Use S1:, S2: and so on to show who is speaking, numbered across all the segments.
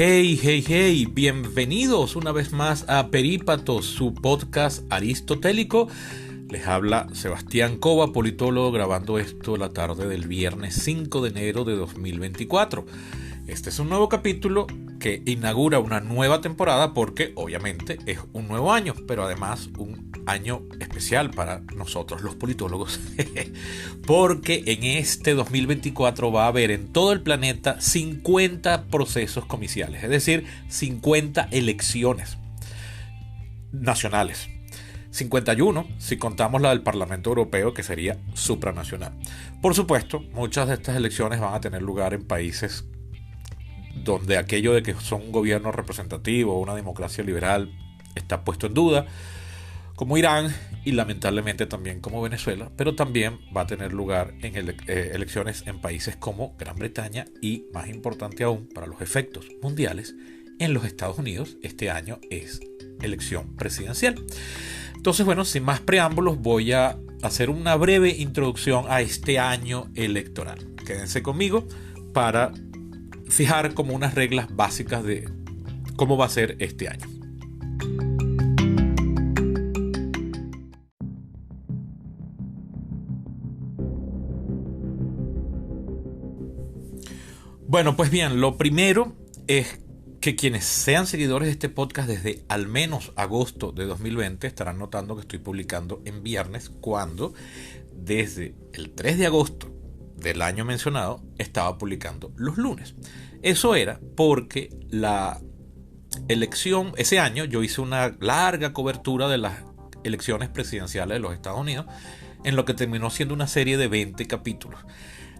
S1: Hey, hey, hey, bienvenidos una vez más a Perípatos, su podcast aristotélico. Les habla Sebastián Cova, politólogo, grabando esto la tarde del viernes 5 de enero de 2024. Este es un nuevo capítulo que inaugura una nueva temporada porque obviamente es un nuevo año, pero además un año especial para nosotros los politólogos porque en este 2024 va a haber en todo el planeta 50 procesos comiciales, es decir, 50 elecciones nacionales. 51 si contamos la del Parlamento Europeo, que sería supranacional. Por supuesto, muchas de estas elecciones van a tener lugar en países donde aquello de que son un gobierno representativo o una democracia liberal está puesto en duda, como Irán y lamentablemente también como Venezuela, pero también va a tener lugar en elecciones en países como Gran Bretaña y, más importante aún para los efectos mundiales, en los Estados Unidos. Este año es elección presidencial. Entonces, bueno, sin más preámbulos, voy a hacer una breve introducción a este año electoral. Quédense conmigo para fijar como unas reglas básicas de cómo va a ser este año. Bueno, pues bien, lo primero es que quienes sean seguidores de este podcast desde al menos agosto de 2020 estarán notando que estoy publicando en viernes, cuando desde el 3 de agosto del año mencionado estaba publicando los lunes. Eso era porque la elección, ese año yo hice una larga cobertura de las elecciones presidenciales de los Estados Unidos, en lo que terminó siendo una serie de 20 capítulos.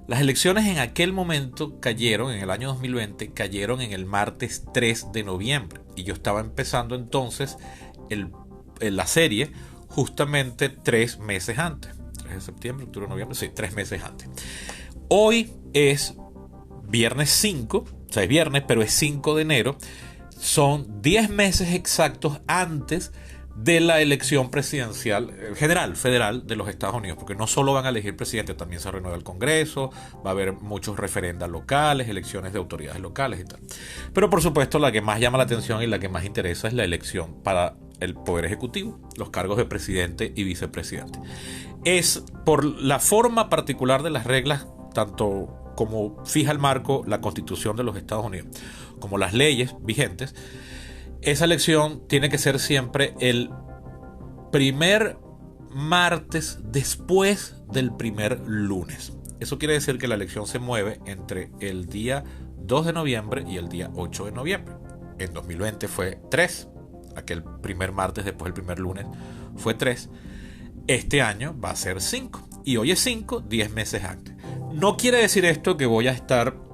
S1: Las elecciones en aquel momento cayeron, en el año 2020, cayeron en el martes 3 de noviembre. Y yo estaba empezando entonces la serie justamente 3 meses antes. 3 de septiembre, octubre, noviembre, sí, 3 meses antes. Hoy es viernes 5, o sea, es viernes, pero es 5 de enero. Son 10 meses exactos antes de la elección presidencial federal de los Estados Unidos, porque no solo van a elegir presidente, también se renueva el Congreso, va a haber muchos referendos locales, elecciones de autoridades locales y tal. Pero por supuesto la que más llama la atención y la que más interesa es la elección para el Poder Ejecutivo, los cargos de presidente y vicepresidente. Es por la forma particular de las reglas, tanto como fija el marco la Constitución de los Estados Unidos, como las leyes vigentes. Esa elección tiene que ser siempre el primer martes después del primer lunes. Eso quiere decir que la elección se mueve entre el día 2 de noviembre y el día 8 de noviembre. En 2020 fue 3, aquel primer martes después del primer lunes fue 3. Este año va a ser 5 y hoy es 5, 10 meses antes. No quiere decir esto que voy a estar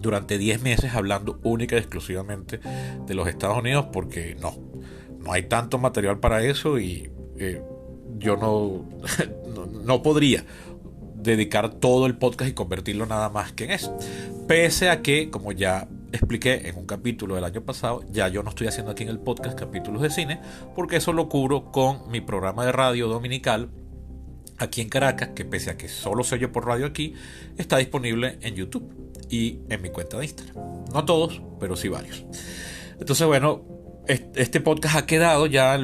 S1: durante 10 meses hablando única y exclusivamente de los Estados Unidos, porque no hay tanto material para eso y yo no podría dedicar todo el podcast y convertirlo nada más que en eso. Pese a que, como ya expliqué en un capítulo del año pasado, ya yo no estoy haciendo aquí en el podcast capítulos de cine, porque eso lo cubro con mi programa de radio dominical aquí en Caracas, que pese a que solo se oye por radio aquí, está disponible en YouTube y en mi cuenta de Instagram. No todos, pero sí varios. Entonces, bueno, este podcast ha quedado ya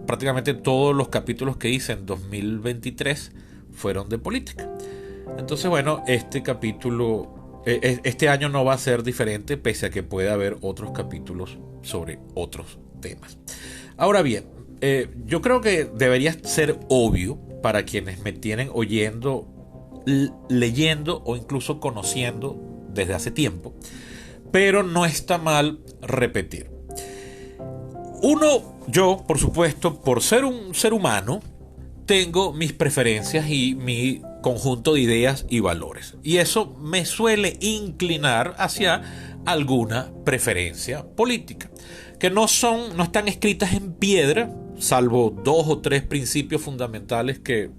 S1: prácticamente todos los capítulos que hice en 2023 fueron de política. Entonces, bueno, este capítulo, este año no va a ser diferente, pese a que puede haber otros capítulos sobre otros temas. Ahora bien, yo creo que debería ser obvio para quienes me tienen oyendo, leyendo o incluso conociendo desde hace tiempo, pero no está mal repetir. Yo, por supuesto, por ser un ser humano, tengo mis preferencias y mi conjunto de ideas y valores, y eso me suele inclinar hacia alguna preferencia política, que no están escritas en piedra, salvo 2 o 3 principios fundamentales que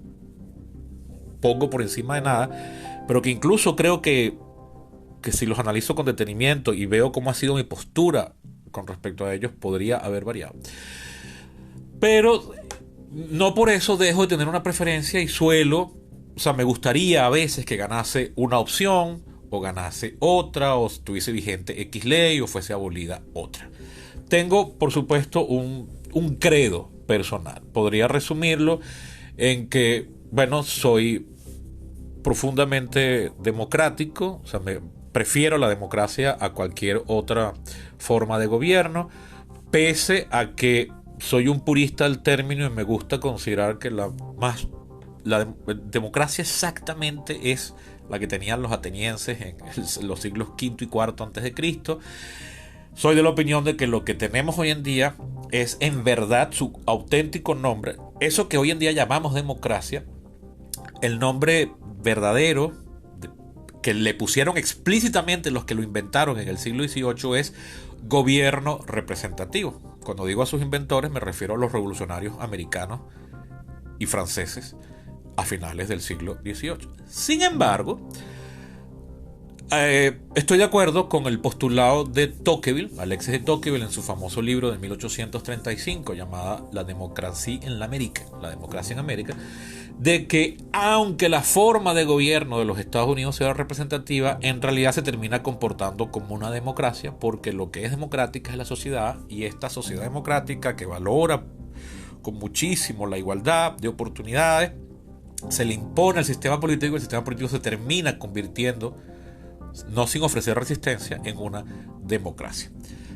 S1: pongo por encima de nada, pero que incluso creo que si los analizo con detenimiento y veo cómo ha sido mi postura con respecto a ellos, podría haber variado. Pero no por eso dejo de tener una preferencia y me gustaría a veces que ganase una opción o ganase otra, o estuviese vigente X ley, o fuese abolida otra. Tengo, por supuesto, un credo personal. Podría resumirlo en que, bueno, soy profundamente democrático, o sea, prefiero la democracia a cualquier otra forma de gobierno, pese a que soy un purista del término y me gusta considerar que la democracia exactamente es la que tenían los atenienses en los siglos V y IV antes de Cristo. Soy de la opinión de que lo que tenemos hoy en día es en verdad su auténtico nombre. Eso que hoy en día llamamos democracia, el nombre verdadero que le pusieron explícitamente los que lo inventaron en el siglo XVIII es gobierno representativo. Cuando digo a sus inventores me refiero a los revolucionarios americanos y franceses a finales del siglo XVIII. Sin embargo, estoy de acuerdo con el postulado de Tocqueville, Alexis de Tocqueville, en su famoso libro de 1835 llamada La democracia en América, la democracia en América, de que aunque la forma de gobierno de los Estados Unidos sea representativa, en realidad se termina comportando como una democracia, porque lo que es democrática es la sociedad, y esta sociedad democrática que valora con muchísimo la igualdad de oportunidades, se le impone al sistema político, y el sistema político se termina convirtiendo, no sin ofrecer resistencia, en una democracia.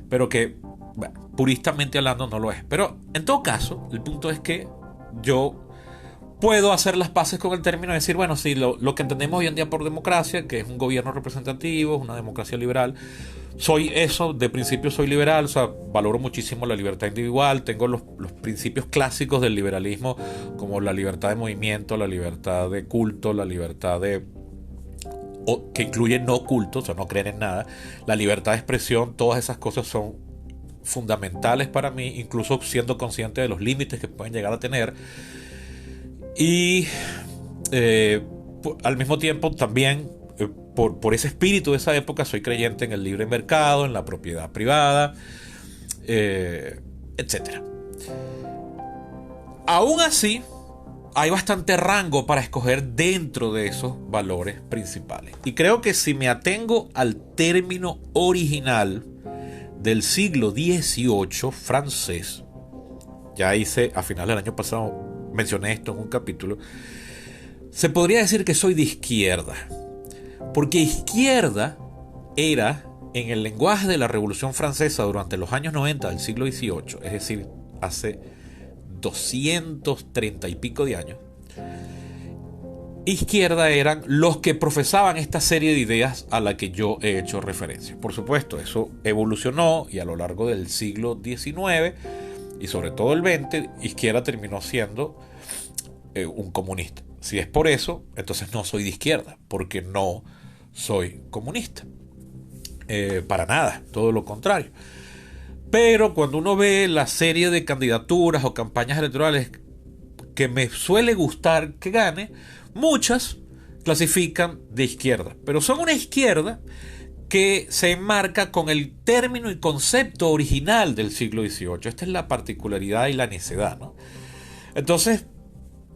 S1: Pero que, bueno, puristamente hablando no lo es. Pero en todo caso, el punto es que yo puedo hacer las paces con el término y decir, bueno, sí, lo que entendemos hoy en día por democracia, que es un gobierno representativo, una democracia liberal, soy eso, de principio soy liberal, o sea, valoro muchísimo la libertad individual, tengo los principios clásicos del liberalismo, como la libertad de movimiento, la libertad de culto, la libertad que incluye no culto, o sea, no creer en nada, la libertad de expresión. Todas esas cosas son fundamentales para mí, incluso siendo consciente de los límites que pueden llegar a tener. Y al mismo tiempo también, por ese espíritu de esa época, soy creyente en el libre mercado, en la propiedad privada, etc. Aún así, hay bastante rango para escoger dentro de esos valores principales. Y creo que si me atengo al término original del siglo XVIII francés, ya hice a finales del año pasado, mencioné esto en un capítulo, se podría decir que soy de izquierda. Porque izquierda era, en el lenguaje de la Revolución Francesa durante los años 90 del siglo XVIII, es decir, hace 230 y pico de años, izquierda eran los que profesaban esta serie de ideas a la que yo he hecho referencia. Por supuesto, eso evolucionó y a lo largo del siglo XIX y sobre todo el XX, izquierda terminó siendo un comunista. Si es por eso, entonces no soy de izquierda, porque no soy comunista. Para nada, todo lo contrario. Pero cuando uno ve la serie de candidaturas o campañas electorales que me suele gustar que gane, muchas clasifican de izquierda. Pero son una izquierda que se enmarca con el término y concepto original del siglo XVIII. Esta es la particularidad y la necedad, ¿no? Entonces,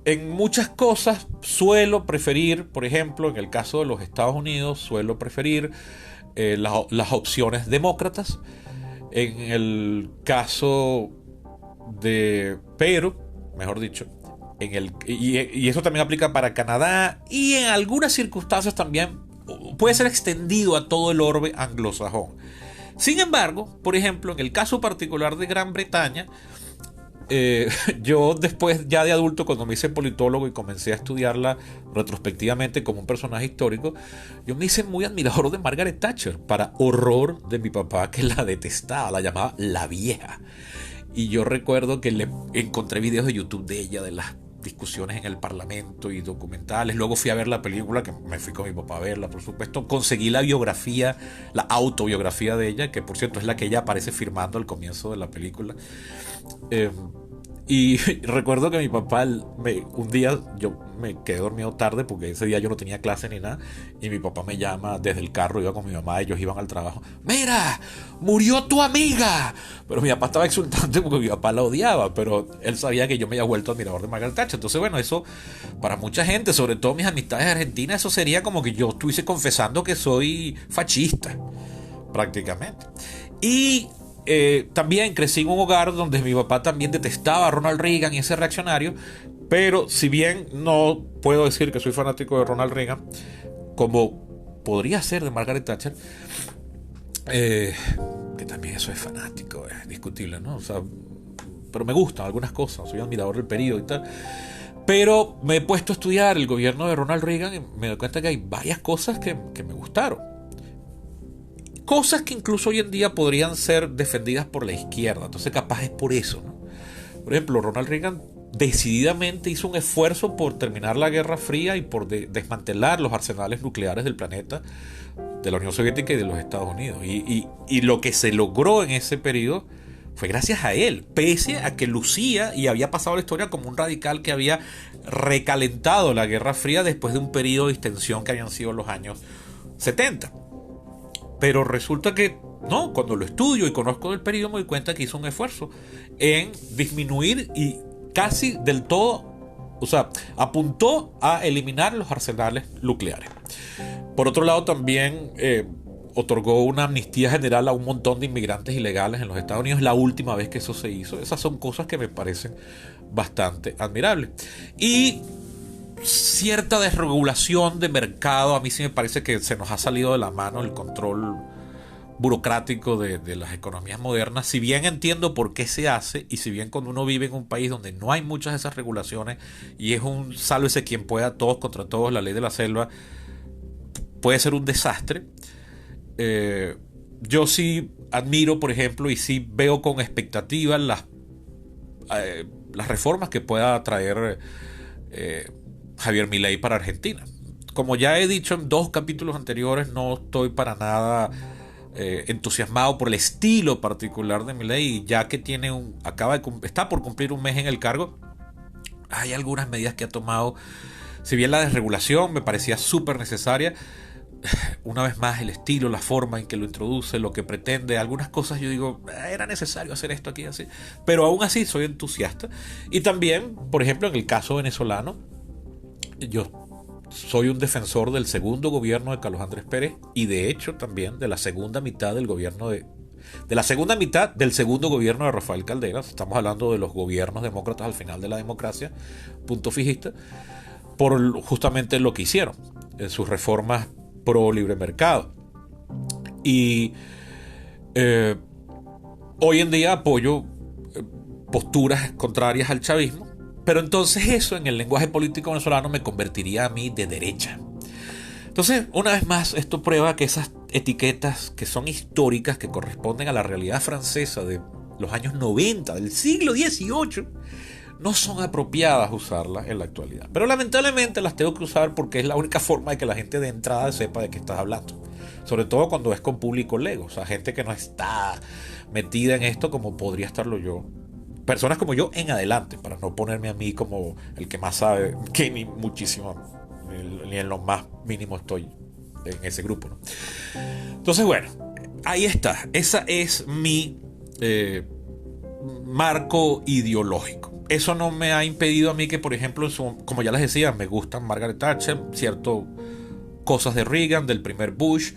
S1: en muchas cosas suelo preferir, por ejemplo, en el caso de los Estados Unidos, suelo preferir las opciones demócratas. En el caso de Perú, mejor dicho, y eso también aplica para Canadá, y en algunas circunstancias también puede ser extendido a todo el orbe anglosajón. Sin embargo, por ejemplo, en el caso particular de Gran Bretaña, yo después ya de adulto, cuando me hice politólogo y comencé a estudiarla retrospectivamente como un personaje histórico, yo me hice muy admirador de Margaret Thatcher, para horror de mi papá, que la detestaba, la llamaba la vieja. Y yo recuerdo que le encontré videos de YouTube de ella, de las discusiones en el parlamento y documentales. Luego fui a ver la película, que me fui con mi papá a verla, por supuesto. Conseguí la biografía, la autobiografía de ella, que por cierto es la que ella aparece firmando al comienzo de la película. Y recuerdo que mi papá, un día yo me quedé dormido tarde porque ese día yo no tenía clase ni nada. Y mi papá me llama desde el carro, iba con mi mamá, ellos iban al trabajo. ¡Mira! ¡Murió tu amiga! Pero mi papá estaba exultante porque mi papá la odiaba, pero él sabía que yo me había vuelto admirador de Margaret Thatcher. Entonces, bueno, eso para mucha gente, sobre todo mis amistades argentinas, eso sería como que yo estuviese confesando que soy fascista, prácticamente. Y también crecí en un hogar donde mi papá también detestaba a Ronald Reagan y ese reaccionario, pero si bien no puedo decir que soy fanático de Ronald Reagan, como podría ser de Margaret Thatcher, que también eso es fanático, es discutible, ¿no? O sea, pero me gustan algunas cosas, soy admirador del periodo y tal. Pero me he puesto a estudiar el gobierno de Ronald Reagan y me doy cuenta que hay varias cosas que me gustaron. Cosas que incluso hoy en día podrían ser defendidas por la izquierda. Entonces capaz es por eso, ¿no? Por ejemplo, Ronald Reagan decididamente hizo un esfuerzo por terminar la Guerra Fría y por desmantelar los arsenales nucleares del planeta, de la Unión Soviética y de los Estados Unidos. Y lo que se logró en ese periodo fue gracias a él, pese a que lucía y había pasado la historia como un radical que había recalentado la Guerra Fría después de un periodo de distensión que habían sido los años 70. Pero resulta que no, cuando lo estudio y conozco del periodo me doy cuenta que hizo un esfuerzo en disminuir y casi del todo, o sea, apuntó a eliminar los arsenales nucleares. Por otro lado, también otorgó una amnistía general a un montón de inmigrantes ilegales en los Estados Unidos, la última vez que eso se hizo. Esas son cosas que me parecen bastante admirables. Y cierta desregulación de mercado, a mí sí me parece que se nos ha salido de la mano el control burocrático de las economías modernas. Si bien entiendo por qué se hace, y si bien cuando uno vive en un país donde no hay muchas de esas regulaciones y es un sálvese quien pueda, todos contra todos, la ley de la selva, puede ser un desastre. Yo sí admiro, por ejemplo, y sí veo con expectativa las reformas que pueda traer Javier Milei para Argentina. Como ya he dicho en 2 capítulos anteriores, no estoy para nada entusiasmado por el estilo particular de Milei, ya que está por cumplir un mes en el cargo. Hay algunas medidas que ha tomado, si bien la desregulación me parecía súper necesaria, una vez más el estilo, la forma en que lo introduce, lo que pretende, algunas cosas yo digo, era necesario hacer esto aquí así, pero aún así soy entusiasta. Y también, por ejemplo, en el caso venezolano, yo soy un defensor del segundo gobierno de Carlos Andrés Pérez y de hecho también de la segunda mitad del gobierno de la segunda mitad del segundo gobierno de Rafael Caldera. Estamos hablando de los gobiernos demócratas al final de la democracia, punto fijista, por justamente lo que hicieron, sus reformas pro libre mercado. Y hoy en día apoyo posturas contrarias al chavismo, pero entonces eso en el lenguaje político venezolano me convertiría a mí de derecha. Entonces, una vez más, esto prueba que esas etiquetas que son históricas, que corresponden a la realidad francesa de los años 90, del siglo XVIII, no son apropiadas usarlas en la actualidad. Pero lamentablemente las tengo que usar porque es la única forma de que la gente de entrada sepa de qué estás hablando. Sobre todo cuando es con público lego, o sea, gente que no está metida en esto como podría estarlo yo. Personas como yo en adelante, para no ponerme a mí como el que más sabe, que ni muchísimo, ni en lo más mínimo estoy en ese grupo, ¿no? Entonces, bueno, ahí está. Esa es mi marco ideológico. Eso no me ha impedido a mí que, por ejemplo, como ya les decía, me gustan Margaret Thatcher, cierto, cosas de Reagan, del primer Bush,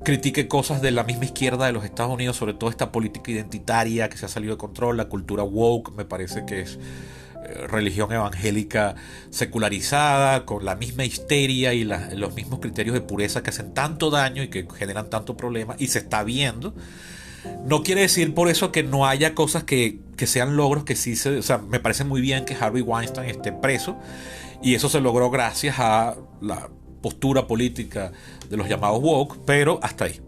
S1: critique cosas de la misma izquierda de los Estados Unidos, sobre todo esta política identitaria que se ha salido de control, la cultura woke, me parece que es religión evangélica secularizada, con la misma histeria y los mismos criterios de pureza que hacen tanto daño y que generan tanto problema, y se está viendo. No quiere decir por eso que no haya cosas que sean logros, que sí o sea, me parece muy bien que Harvey Weinstein esté preso, y eso se logró gracias a la postura política de los llamados woke, pero hasta ahí.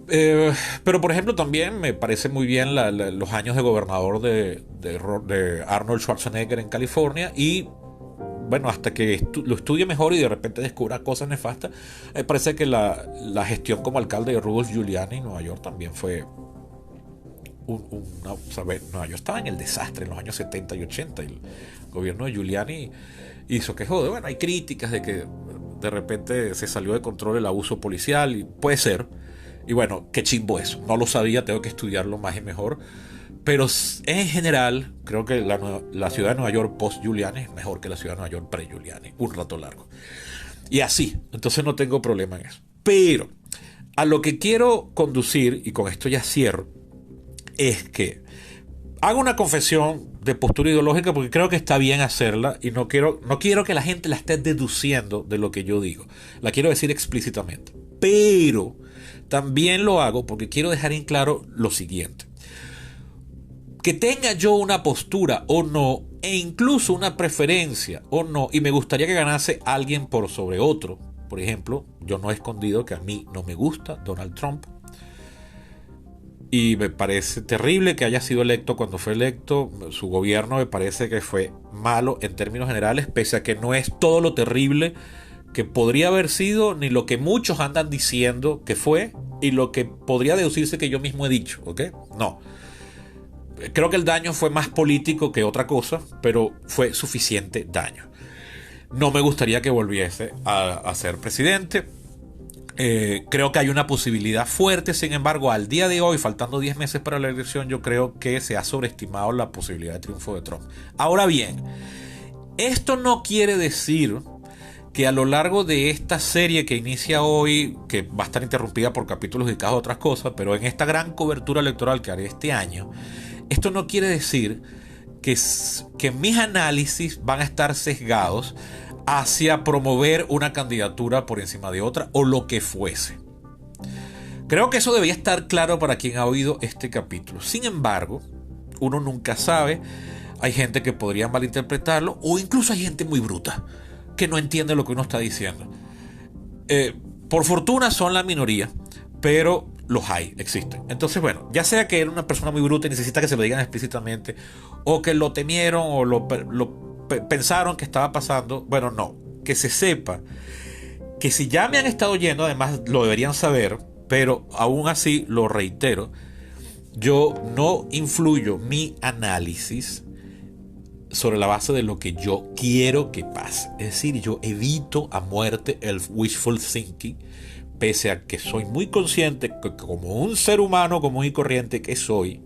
S1: Pero por ejemplo también me parece muy bien los años de gobernador de Arnold Schwarzenegger en California, y bueno, hasta que lo estudie mejor y de repente descubra cosas nefastas, me parece que la gestión como alcalde de Rudolph Giuliani en Nueva York también fue Nueva York estaba en el desastre en los años 70 y 80. Y el gobierno de Giuliani hizo que jode. Bueno, hay críticas de que de repente se salió de control el abuso policial, y puede ser. Y bueno, qué chimbo eso. No lo sabía, tengo que estudiarlo más y mejor. Pero en general, creo que la ciudad de Nueva York post-Giuliani es mejor que la ciudad de Nueva York pre-Giuliani. Un rato largo. Y así. Entonces no tengo problema en eso. Pero a lo que quiero conducir, y con esto ya cierro, es que hago una confesión de postura ideológica porque creo que está bien hacerla y no quiero que la gente la esté deduciendo de lo que yo digo. La quiero decir explícitamente. Pero también lo hago porque quiero dejar en claro lo siguiente. Que tenga yo una postura o no, e incluso una preferencia o no, y me gustaría que ganase alguien por sobre otro. Por ejemplo, yo no he escondido que a mí no me gusta Donald Trump. Y me parece terrible que haya sido electo cuando fue electo. Su gobierno me parece que fue malo en términos generales, pese a que no es todo lo terrible que podría haber sido, ni lo que muchos andan diciendo que fue, y lo que podría deducirse que yo mismo he dicho, ¿ok? No. Creo que el daño fue más político que otra cosa, pero fue suficiente daño. No me gustaría que volviese a ser presidente. Creo que hay una posibilidad fuerte. Sin embargo, al día de hoy, faltando 10 meses para la elección, yo creo que se ha sobreestimado la posibilidad de triunfo de Trump. Ahora bien, esto no quiere decir que a lo largo de esta serie que inicia hoy, que va a estar interrumpida por capítulos dedicados a otras cosas, pero en esta gran cobertura electoral que haré este año, esto no quiere decir que mis análisis van a estar sesgados hacia promover una candidatura por encima de otra o lo que fuese. Creo que eso debería estar claro para quien ha oído este capítulo. Sin embargo, uno nunca sabe. Hay gente que podría malinterpretarlo, o incluso hay gente muy bruta que no entiende lo que uno está diciendo. Por fortuna son la minoría, pero los hay, existen. Entonces, bueno, ya sea que era una persona muy bruta y necesita que se lo digan explícitamente, o que lo temieron o lo pensaron que estaba pasando. Bueno, no, que se sepa que si ya me han estado oyendo, además lo deberían saber, pero aún así lo reitero, yo no influyo mi análisis sobre la base de lo que yo quiero que pase. Es decir, yo evito a muerte el wishful thinking, pese a que soy muy consciente que como un ser humano común y corriente que soy,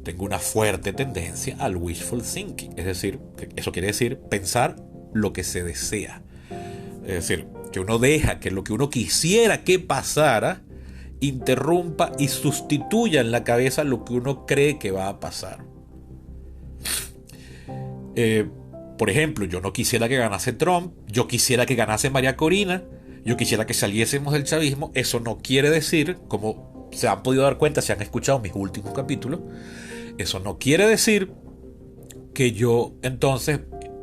S1: tengo una fuerte tendencia al wishful thinking. Es decir, eso quiere decir pensar lo que se desea. Es decir, que uno deja que lo que uno quisiera que pasara interrumpa y sustituya en la cabeza lo que uno cree que va a pasar. Por ejemplo, yo no quisiera que ganase Trump, yo quisiera que ganase María Corina, yo quisiera que saliésemos del chavismo. Eso no quiere decir, como se han podido dar cuenta si han escuchado mis últimos capítulos, eso no quiere decir que yo entonces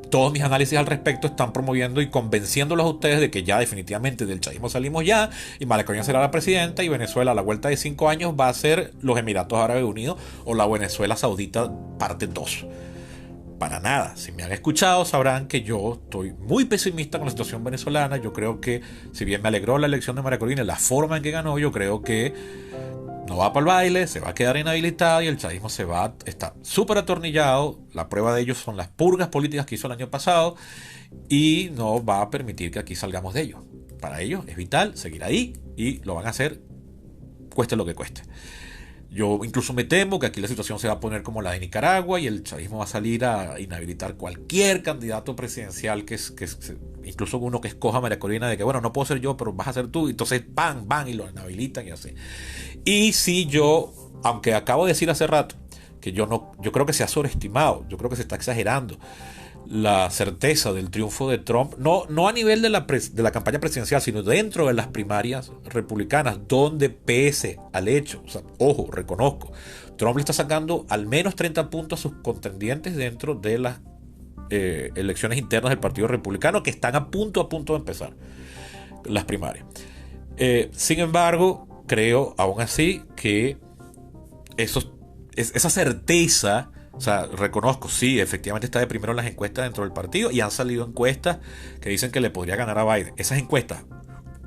S1: todos mis análisis al respecto están promoviendo y convenciéndolos a ustedes de que ya definitivamente del chavismo salimos ya, y María Corina será la presidenta, y Venezuela a la vuelta de 5 años va a ser los Emiratos Árabes Unidos o la Venezuela Saudita parte 2. Para nada. Si me han escuchado sabrán que yo estoy muy pesimista con la situación venezolana. Yo creo que, si bien me alegró la elección de María Corina, la forma en que ganó, yo creo que no va para el baile, se va a quedar inhabilitado y el chavismo está súper atornillado. La prueba de ello son las purgas políticas que hizo el año pasado, y no va a permitir que aquí salgamos de ello. Para ellos es vital seguir ahí, y lo van a hacer cueste lo que cueste. Yo incluso me temo que aquí la situación se va a poner como la de Nicaragua, y el chavismo va a salir a inhabilitar cualquier candidato presidencial incluso uno que escoja a María Corina, de que bueno, no puedo ser yo, pero vas a ser tú. Entonces van y lo inhabilitan y así. Y si yo, aunque acabo de decir hace rato que yo creo que se ha sobreestimado, yo creo que se está exagerando la certeza del triunfo de Trump, no a nivel de la campaña presidencial, sino dentro de las primarias republicanas, donde pese al hecho, o sea, ojo, reconozco, Trump le está sacando al menos 30 puntos a sus contendientes dentro de las elecciones internas del Partido Republicano, que están a punto de empezar las primarias. Sin embargo, creo aún así que esa certeza, o sea, reconozco, sí, efectivamente está de primero en las encuestas dentro del partido, y han salido encuestas que dicen que le podría ganar a Biden. Esas encuestas,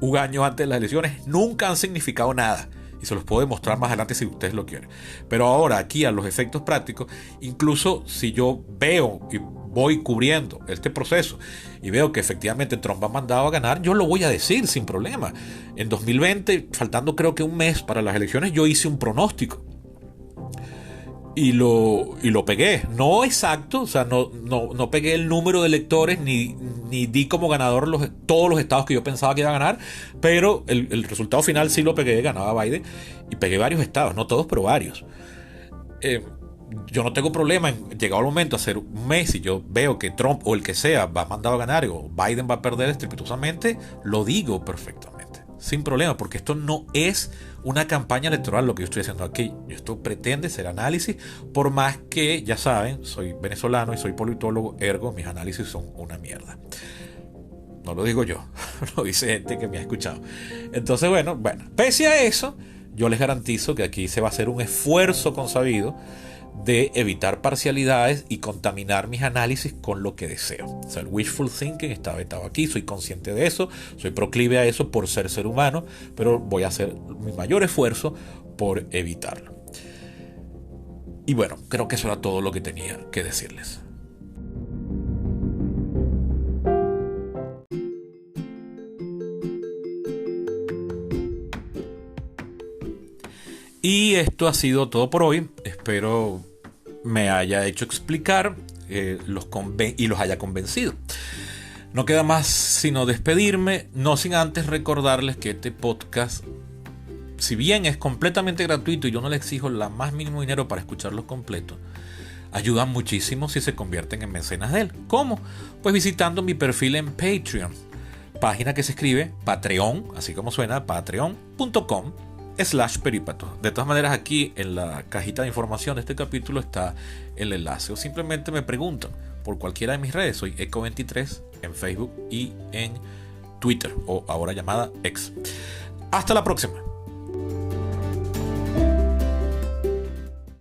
S1: un año antes de las elecciones, nunca han significado nada. y se los puedo demostrar más adelante si ustedes lo quieren. Pero ahora, aquí a los efectos prácticos, incluso si yo veo y voy cubriendo este proceso y veo que efectivamente Trump ha mandado a ganar, yo lo voy a decir sin problema. En 2020, faltando creo que un mes para las elecciones, yo hice un pronóstico. Y lo pegué. No exacto, o sea, no pegué el número de electores ni di como ganador todos los estados que yo pensaba que iba a ganar, pero el resultado final sí lo pegué, ganaba Biden, y pegué varios estados, no todos, pero varios. Yo no tengo problema en, llegado el momento, hacer un mes y yo veo que Trump o el que sea va mandado a ganar o Biden va a perder estrepitosamente, lo digo perfectamente, sin problema, porque esto no es una campaña electoral lo que yo estoy haciendo aquí. Esto pretende ser análisis, por más que, ya saben, soy venezolano y soy politólogo, ergo mis análisis son una mierda. No lo digo yo, lo dice gente que me ha escuchado. Entonces, bueno, pese a eso, yo les garantizo que aquí se va a hacer un esfuerzo consabido de evitar parcialidades y contaminar mis análisis con lo que deseo. O sea, el wishful thinking está vetado aquí, soy consciente de eso, soy proclive a eso por ser humano, pero voy a hacer mi mayor esfuerzo por evitarlo. Y bueno, creo que eso era todo lo que tenía que decirles. Y esto ha sido todo por hoy. Espero me haya hecho explicar y los haya convencido. No queda más sino despedirme, no sin antes recordarles que este podcast, si bien es completamente gratuito y yo no le exijo la más mínimo dinero para escucharlo completo, ayuda muchísimo si se convierten en mecenas de él. ¿Cómo? Pues visitando mi perfil en Patreon, página que se escribe Patreon, así como suena, patreon.com/Perípato. De todas maneras, aquí en la cajita de información de este capítulo está el enlace, o simplemente me preguntan por cualquiera de mis redes. Soy Eco23 en Facebook y en Twitter, o ahora llamada X. Hasta la próxima.